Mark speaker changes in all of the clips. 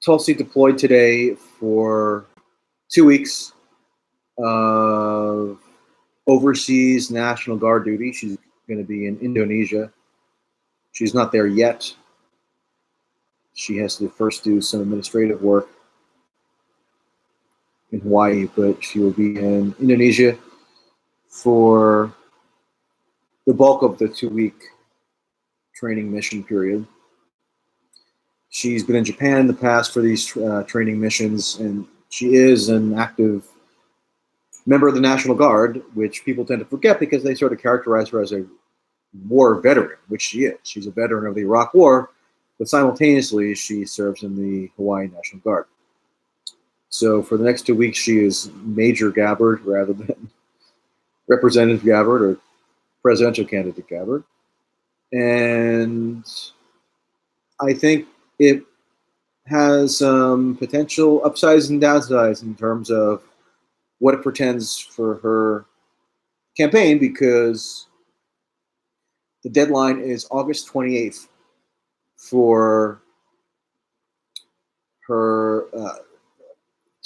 Speaker 1: Tulsi deployed today for 2 weeks of overseas National Guard duty. She's going to be in Indonesia. She's not there yet. She has to first do some administrative work in Hawaii, but she will be in Indonesia for the bulk of the 2 week training mission period. She's been in Japan in the past for these training missions, and she is an active member of the National Guard, which people tend to forget because they sort of characterize her as a war veteran, which she is. She's a veteran of the Iraq War, but simultaneously she serves in the Hawaii National Guard. So for the next 2 weeks, she is Major Gabbard rather than Representative Gabbard or presidential candidate Gabbard. And I think it has some potential upsides and downsides in terms of what it portends for her campaign, because the deadline is August 28th for her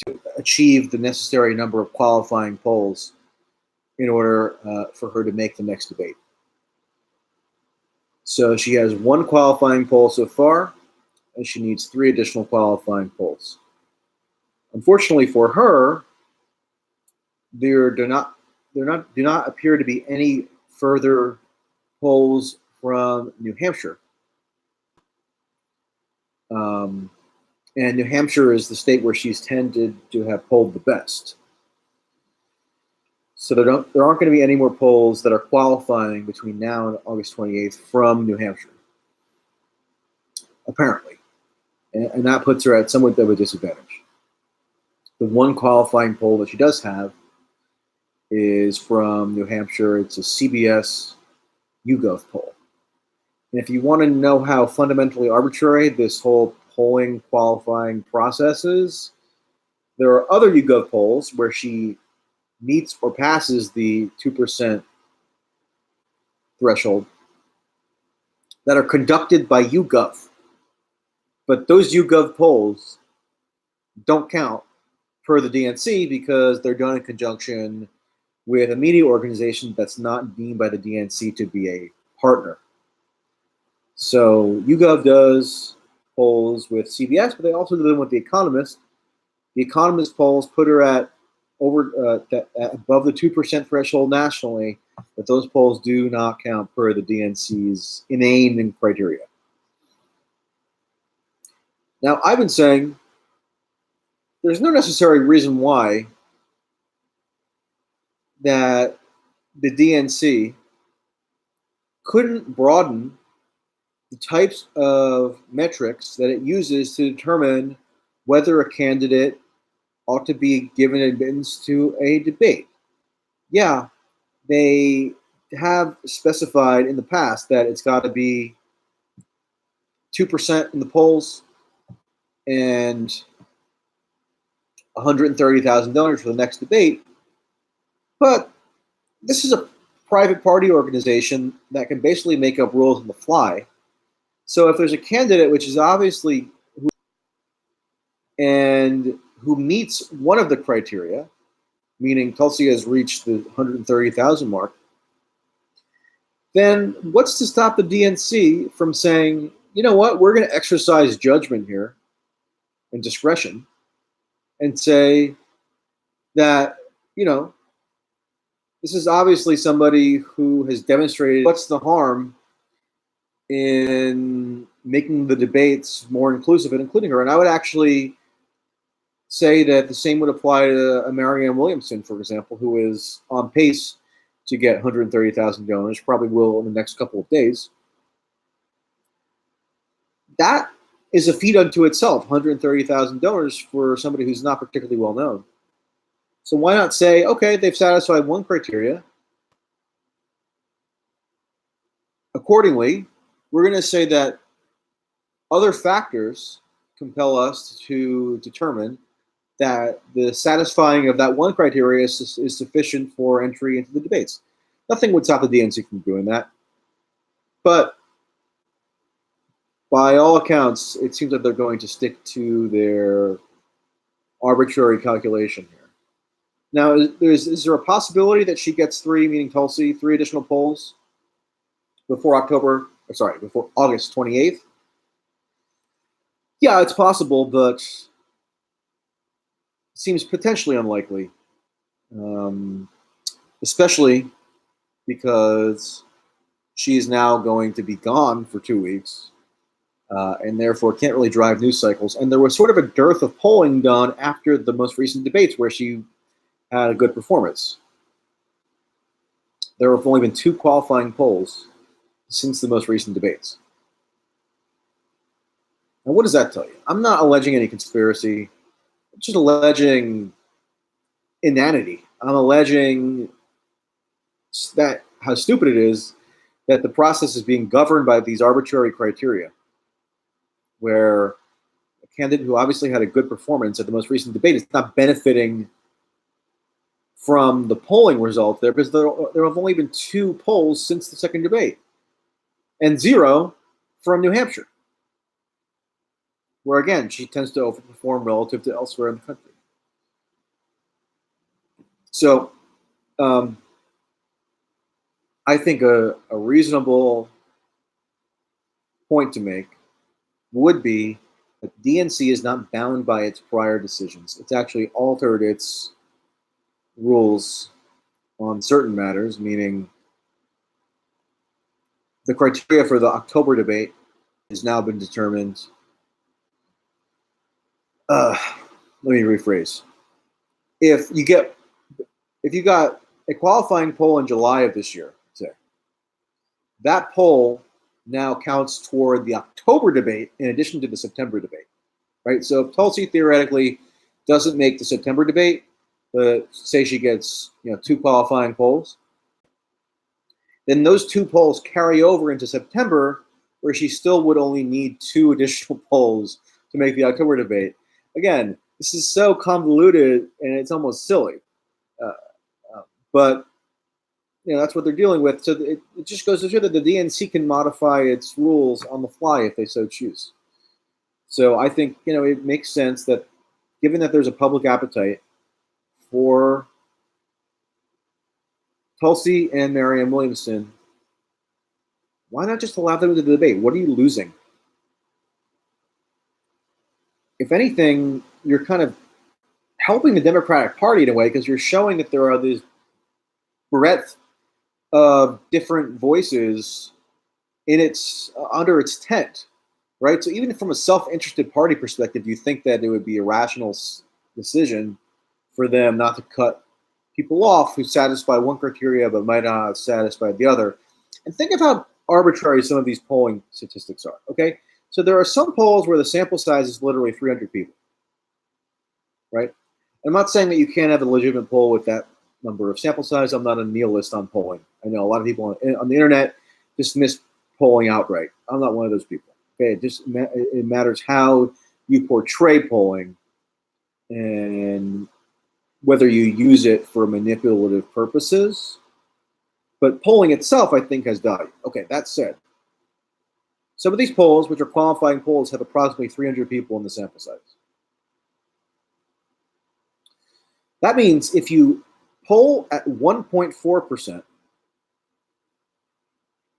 Speaker 1: to achieve the necessary number of qualifying polls in order for her to make the next debate. So she has one qualifying poll so far, and she needs 3 additional qualifying polls. Unfortunately for her, there do not appear to be any further polls from New Hampshire. And New Hampshire is the state where she's tended to have polled the best. So there aren't going to be any more polls that are qualifying between now and August 28th from New Hampshire, apparently. And that puts her at somewhat of a disadvantage. The one qualifying poll that she does have is from New Hampshire. It's a CBS YouGov poll. And if you want to know how fundamentally arbitrary this whole polling qualifying process is, there are other YouGov polls where she meets or passes the 2% threshold that are conducted by YouGov. But those YouGov polls don't count per the DNC because they're done in conjunction with a media organization that's not deemed by the DNC to be a partner. So YouGov does polls with CBS, but they also do them with The Economist. The Economist polls put her at above the 2% threshold nationally, but those polls do not count per the DNC's inane criteria. Now, I've been saying there's no necessary reason why that the DNC couldn't broaden the types of metrics that it uses to determine whether a candidate ought to be given admittance to a debate. Yeah, they have specified in the past that it's got to be 2% in the polls and $130,000 for the next debate. But this is a private party organization that can basically make up rules on the fly. So if there's a candidate which is obviously who meets one of the criteria, meaning Tulsi has reached the 130,000 mark, then what's to stop the DNC from saying, you know what, we're going to exercise judgment here and discretion and say that, you know, this is obviously somebody who has demonstrated what's the harm in making the debates more inclusive and including her. And I would actually say that the same would apply to Marianne Williamson, for example, who is on pace to get 130,000 donors, probably will in the next couple of days. That is a feat unto itself, 130,000 donors for somebody who's not particularly well known. So why not say, okay, they've satisfied one criteria. Accordingly, we're going to say that other factors compel us to determine that the satisfying of that one criteria is sufficient for entry into the debates. Nothing would stop the DNC from doing that. But by all accounts, it seems like they're going to stick to their arbitrary calculation here. Now, is there a possibility that she gets three, meaning Tulsi, three additional polls before before August 28th? Yeah, it's possible, but it seems potentially unlikely, especially because she is now going to be gone for 2 weeks, and therefore can't really drive news cycles. And there was sort of a dearth of polling done after the most recent debates where she had a good performance. There have only been 2 qualifying polls since the most recent debates. Now, what does that tell you? I'm not alleging any conspiracy. I'm just alleging inanity. I'm alleging that how stupid it is that the process is being governed by these arbitrary criteria, where a candidate who obviously had a good performance at the most recent debate is not benefiting from the polling result there, because there have only been 2 polls since the second debate, and 0 from New Hampshire, where again she tends to overperform relative to elsewhere in the country. So I think a reasonable point to make would be that DNC is not bound by its prior decisions. It's actually altered its rules on certain matters, meaning the criteria for the October debate has now been determined. Let me rephrase. If you got a qualifying poll in July of this year, say, that poll now counts toward the October debate in addition to the September debate, right? So if Tulsi theoretically doesn't make the September debate, but say she gets 2 qualifying polls, then those 2 polls carry over into September, where she still would only need 2 additional polls to make the October debate. Again, this is so convoluted and it's almost silly, but that's what they're dealing with. So it just goes to show that the DNC can modify its rules on the fly if they so choose. So I think it makes sense that, given that there's a public appetite for Tulsi and Marianne Williamson, why not just allow them to debate? What are you losing? If anything, you're kind of helping the Democratic Party in a way, because you're showing that there are these breadth of different voices in under its tent, right? So even from a self-interested party perspective, you think that it would be a rational decision for them not to cut people off who satisfy one criteria but might not satisfy the other. And think of how arbitrary some of these polling statistics are, okay? So there are some polls where the sample size is literally 300 people, right? I'm not saying that you can't have a legitimate poll with that number of sample size. I'm not a nihilist on polling. I know a lot of people on the internet dismiss polling outright. I'm not one of those people. Okay, it matters how you portray polling and whether you use it for manipulative purposes. But polling itself, I think, has value. Okay, that said, some of these polls, which are qualifying polls, have approximately 300 people in the sample size. That means if you poll at 1.4%,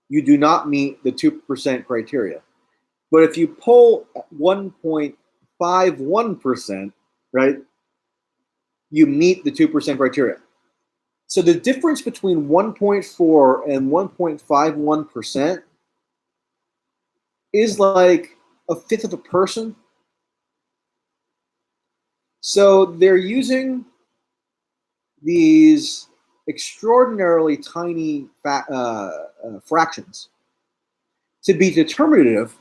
Speaker 1: you do not meet the 2% criteria. But if you poll at 1.51%, right, you meet the 2% criteria. So the difference between 1.4 and 1.51% is like a fifth of a person. So they're using these extraordinarily tiny fractions to be determinative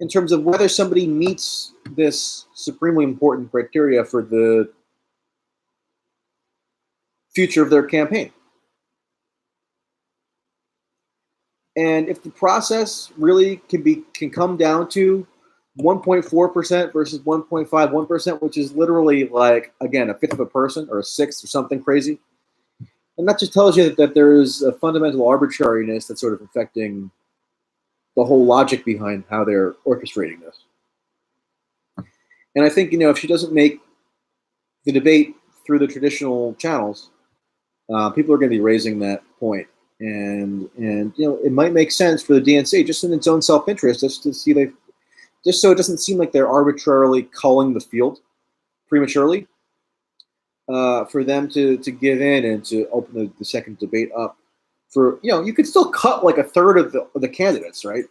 Speaker 1: in terms of whether somebody meets this supremely important criteria for the future of their campaign. And if the process really can come down to 1.4% versus 1.51%, which is literally like, again, a fifth of a person or a sixth or something crazy, and that just tells you that there is a fundamental arbitrariness that's sort of affecting the whole logic behind how they're orchestrating this. And I think, if she doesn't make the debate through the traditional channels, people are going to be raising that point. And it might make sense for the DNC, just in its own self-interest, just to see just so it doesn't seem like they're arbitrarily culling the field prematurely, for them to give in and to open the second debate up. For you could still cut like a third of the candidates, right?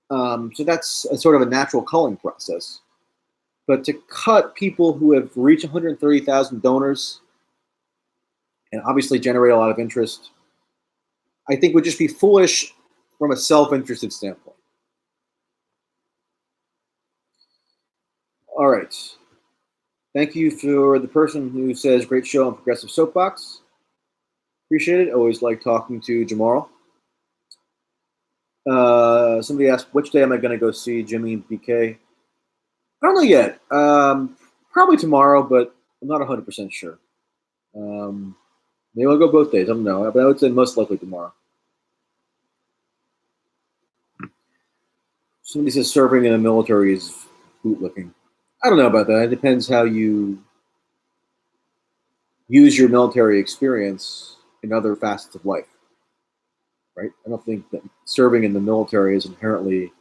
Speaker 1: So that's a sort of a natural culling process. But to cut people who have reached 130,000 donors and obviously generate a lot of interest, I think would just be foolish from a self-interested standpoint. All right. Thank you for the person who says, great show on Progressive Soapbox. Appreciate it. Always like talking to Jamal. Somebody asked, which day am I going to go see Jimmy BK? I don't know yet. Probably tomorrow, but I'm not 100% sure. Maybe I'll go both days. I don't know. But I would say most likely tomorrow. Somebody says serving in the military is bootlicking. I don't know about that. It depends how you use your military experience in other facets of life, right? I don't think that serving in the military is inherently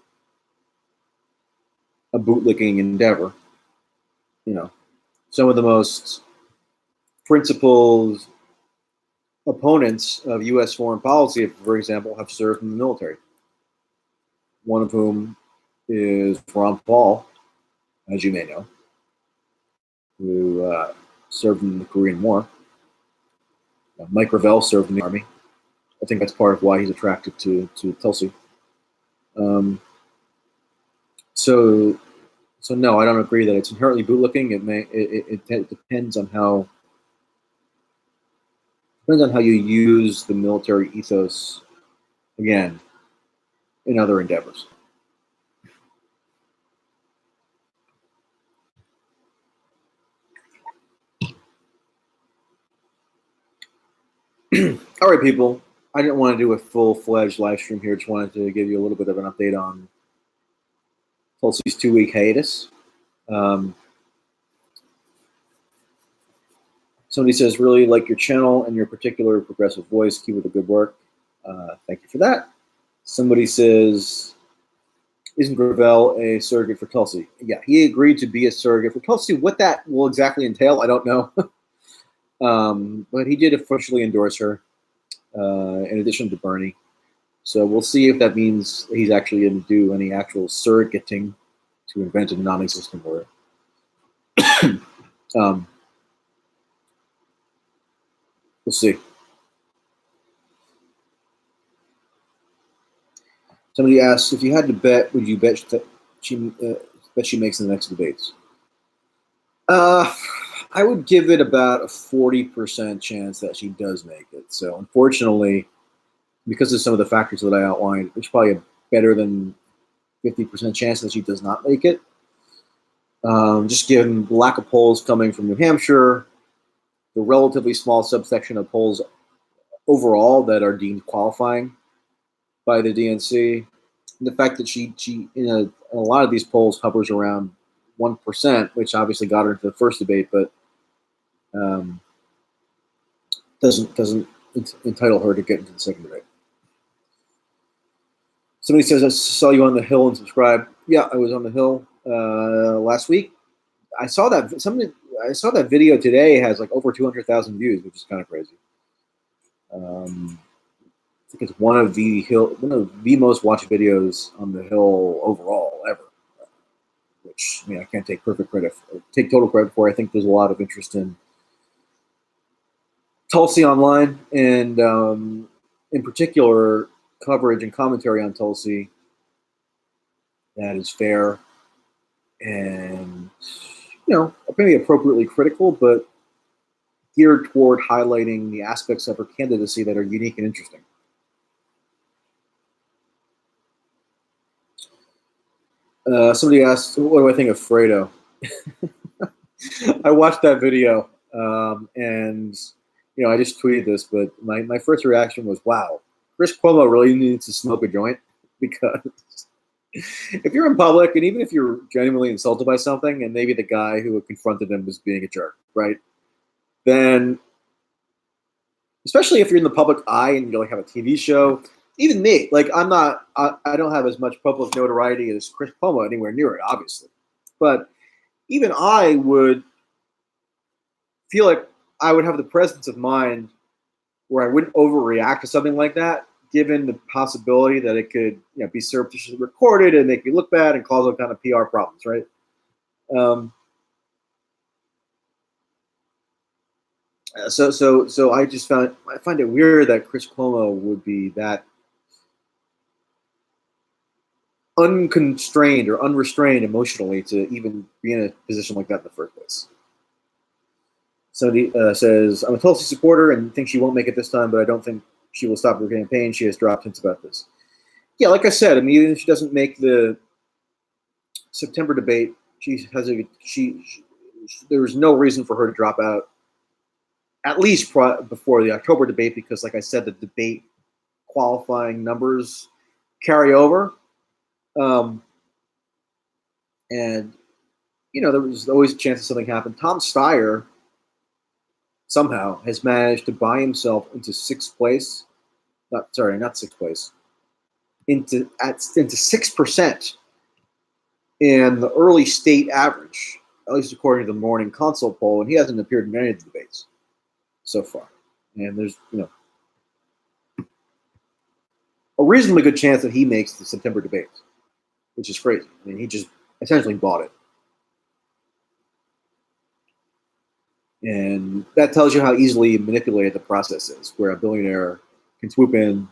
Speaker 1: a bootlicking endeavor. Some of the most principled opponents of U.S. foreign policy, for example, have served in the military. One of whom is Ron Paul, as you may know, who served in the Korean War. Mike Gravel served in the Army. I think that's part of why he's attracted to Tulsi. So no, I don't agree that it's inherently bootlicking. It depends on how you use the military ethos, again, in other endeavors. All right, people. I didn't want to do a full-fledged live stream here. Just wanted to give you a little bit of an update on Tulsi's 2-week hiatus. Somebody says, really like your channel and your particular progressive voice. Keep up the good work. Thank you for that. Somebody says, isn't Gravel a surrogate for Tulsi? Yeah, he agreed to be a surrogate for Tulsi. What that will exactly entail, I don't know. But he did officially endorse her, in addition to Bernie. So we'll see if that means he's actually going to do any actual surrogating, to invent a non-existent word. We'll see. Somebody asks, if you had to bet, would you bet she makes the next debates? I would give it about a 40% chance that she does make it. So unfortunately, because of some of the factors that I outlined, it's probably a better than 50% chance that she does not make it. Just given the lack of polls coming from New Hampshire, the relatively small subsection of polls overall that are deemed qualifying by the DNC, and the fact that she in a lot of these polls hovers around 1%, which obviously got her into the first debate, but doesn't entitle her to get into the second debate. Somebody says, I saw you on the Hill and subscribe. Yeah, I was on the Hill last week. I saw that video today has like over 200,000 views, which is kind of crazy. I think it's one of the most watched videos on the Hill overall ever. Which, I can't take total credit for. I think there's a lot of interest in Tulsi online, and in particular, coverage and commentary on Tulsi that is fair and, maybe appropriately critical, but geared toward highlighting the aspects of her candidacy that are unique and interesting. Somebody asked, what do I think of Fredo? I watched that video, and I just tweeted this, but my first reaction was, wow, Chris Cuomo really needs to smoke a joint. because if you're in public, and even if you're genuinely insulted by something, and maybe the guy who confronted him was being a jerk, right? Then, especially if you're in the public eye and you like have a TV show, even me, like I don't have as much public notoriety as Chris Cuomo, anywhere near it, obviously, but even I would feel like I would have the presence of mind where I wouldn't overreact to something like that, given the possibility that it could, be surreptitiously recorded and make me look bad and cause all kind of PR problems, right? So I find it weird that Chris Cuomo would be that unconstrained or unrestrained emotionally to even be in a position like that in the first place. Somebody says, I'm a Tulsi supporter and think she won't make it this time, but I don't think she will stop her campaign. She has dropped hints about this. Yeah, like I said, I mean, even if she doesn't make the September debate, there's no reason for her to drop out, at least before the October debate, because, like I said, the debate qualifying numbers carry over. And, there was always a chance that something happened. Tom Steyer somehow has managed to buy himself into sixth place. Not sixth place. Into 6% in the early state average, at least according to the morning consult poll, and he hasn't appeared in any of the debates so far. And there's, a reasonably good chance that he makes the September debate, which is crazy. I mean, he just essentially bought it. And that tells you how easily manipulated the process is, where a billionaire can swoop in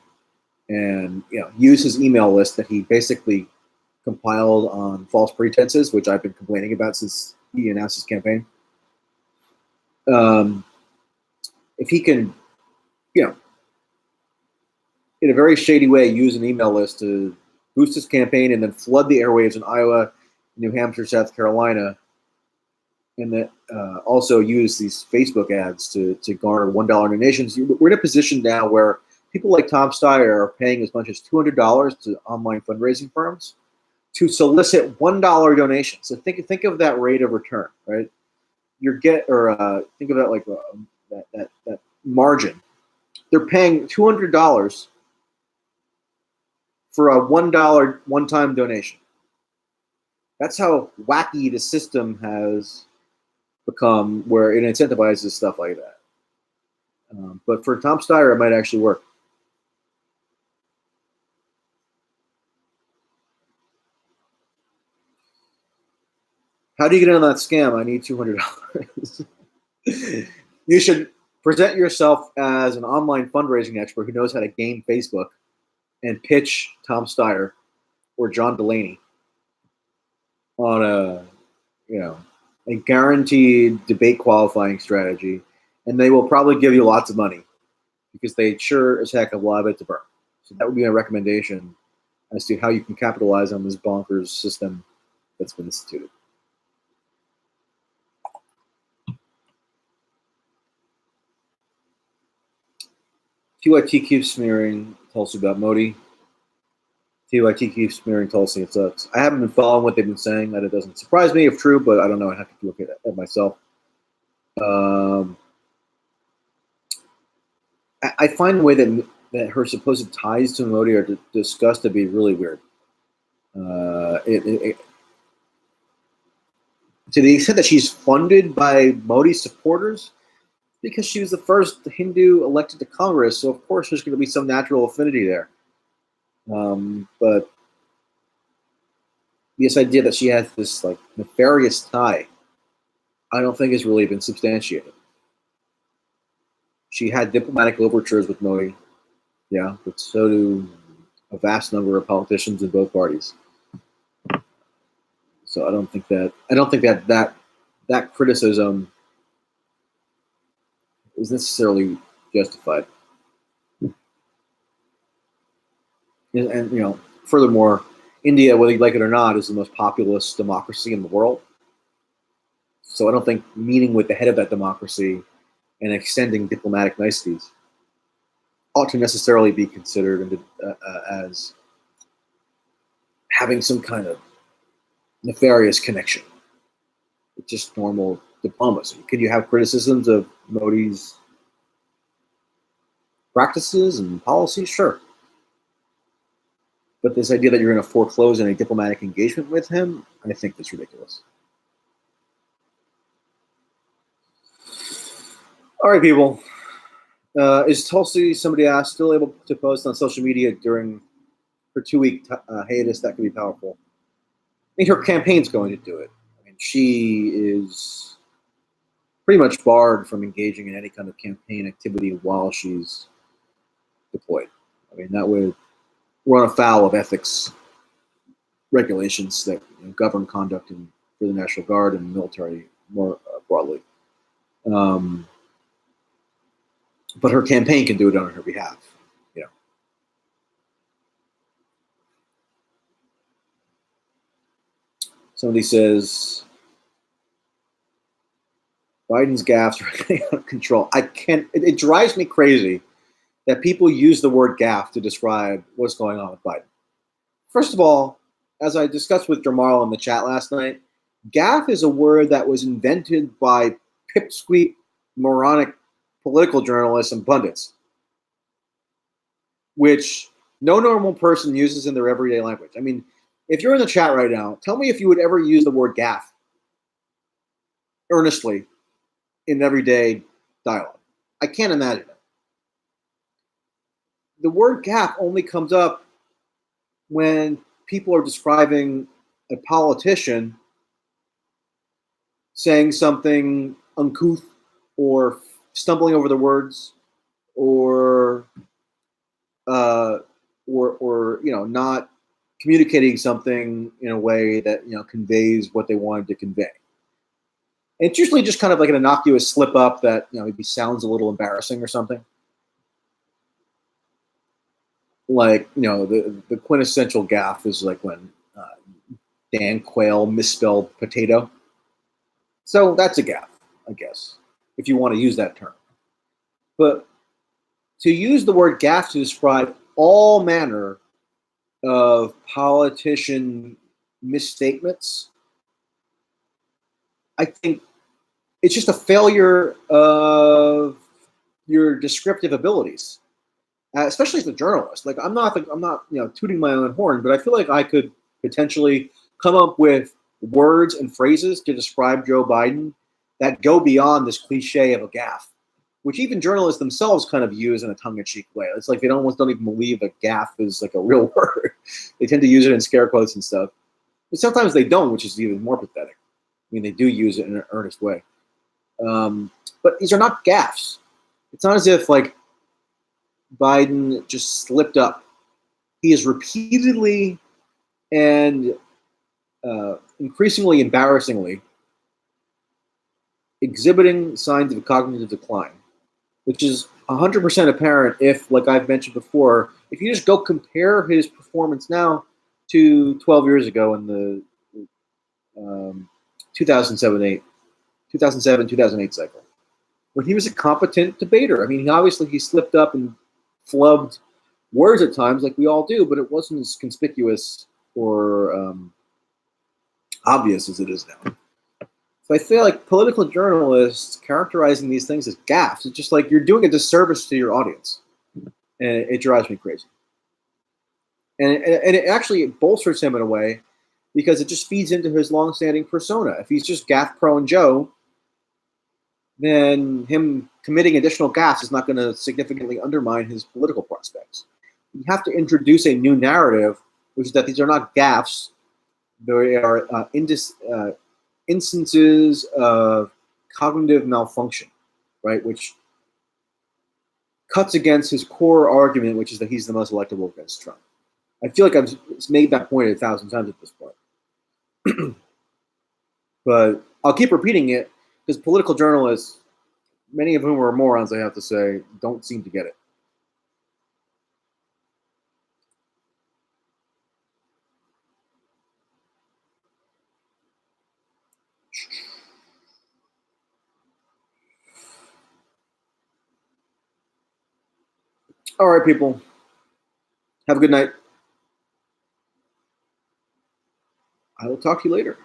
Speaker 1: and use his email list that he basically compiled on false pretenses, which I've been complaining about since he announced his campaign. If he can, in a very shady way, use an email list to boost his campaign and then flood the airwaves in Iowa, New Hampshire, South Carolina, and then also use these Facebook ads to garner $1 donations, we're in a position now where people like Tom Steyer are paying as much as $200 to online fundraising firms to solicit $1 donations. So think of that rate of return, right? Think of that like that margin. They're paying $200 for a $1 one-time donation. That's how wacky the system has become, where it incentivizes stuff like that. But for Tom Steyer, it might actually work. How do you get in on that scam? I need $200. You should present yourself as an online fundraising expert who knows how to game Facebook and pitch Tom Steyer or John Delaney on a guaranteed debate qualifying strategy, and they will probably give you lots of money because they sure as heck have a lot of it to burn. So that would be my recommendation as to how you can capitalize on this bonkers system that's been instituted. TYT keeps smearing Tulsi about Modi. TYT keeps smearing Tulsi. It sucks. I haven't been following what they've been saying. That it doesn't surprise me if true, but I don't know. I have to look at it myself. I find the way that her supposed ties to Modi are discussed to be really weird. To the extent that she's funded by Modi's supporters, because she was the first Hindu elected to Congress, so of course there's going to be some natural affinity there. But this idea that she has this like nefarious tie, I don't think has really been substantiated. She had diplomatic overtures with Modi, yeah, but so do a vast number of politicians in both parties. So I don't think that criticism is necessarily justified. And furthermore, India, whether you like it or not, is the most populous democracy in the world. So I don't think meeting with the head of that democracy and extending diplomatic niceties ought to necessarily be considered as having some kind of nefarious connection. It's just normal diplomacy. Could you have criticisms of Modi's practices and policies? Sure. But this idea that you're going to foreclose any diplomatic engagement with him, I think that's ridiculous. All right, people. Is Tulsi, somebody asked, still able to post on social media during her 2-week hiatus? That could be powerful. I think her campaign's going to do it. I mean, she is pretty much barred from engaging in any kind of campaign activity while she's deployed. I mean, that would run afoul of ethics regulations that govern conduct for the National Guard and the military more broadly. But her campaign can do it on her behalf. Somebody says Biden's gaffes are getting out of control. It drives me crazy that people use the word gaffe to describe what's going on with Biden. First of all, as I discussed with Jamal in the chat last night, gaffe is a word that was invented by pipsqueak, moronic political journalists and pundits, which no normal person uses in their everyday language. I mean, if you're in the chat right now, tell me if you would ever use the word gaffe earnestly in everyday dialogue. I can't imagine it. The word gaffe only comes up when people are describing a politician saying something uncouth or stumbling over the words or not communicating something in a way that conveys what they wanted to convey. And it's usually just kind of like an innocuous slip up that maybe sounds a little embarrassing or something. Like the quintessential gaffe is like when Dan Quayle misspelled potato. So that's a gaffe, I guess, if you want to use that term. But to use the word gaffe to describe all manner of politician misstatements, I think it's just a failure of your descriptive abilities, especially as a journalist. Like I'm not tooting my own horn, but I feel like I could potentially come up with words and phrases to describe Joe Biden that go beyond this cliche of a gaffe, which even journalists themselves kind of use in a tongue-in-cheek way. It's like they almost don't even believe a gaffe is like a real word. They tend to use it in scare quotes and stuff. But sometimes they don't, which is even more pathetic. I mean, they do use it in an earnest way. But these are not gaffes. It's not as if like Biden just slipped up. He is repeatedly and increasingly embarrassingly exhibiting signs of cognitive decline, which is 100% apparent if, like I've mentioned before, if you just go compare his performance now to 12 years ago in the 2007-2008 cycle, when he was a competent debater. I mean, he slipped up and flubbed words at times, like we all do, but it wasn't as conspicuous or obvious as it is now. So I feel like political journalists characterizing these things as gaffes, it's just like you're doing a disservice to your audience. And it drives me crazy. And it actually bolsters him in a way because it just feeds into his long-standing persona. If he's just gaffe-prone Joe, then him committing additional gaffes is not going to significantly undermine his political prospects. You have to introduce a new narrative, which is that these are not gaffes. They are instances of cognitive malfunction, right? Which cuts against his core argument, which is that he's the most electable against Trump. I feel like I've made that point 1,000 times at this point. But I'll keep repeating it because political journalists, many of whom are morons, I have to say, don't seem to get it. All right, people. Have a good night. talk to you later.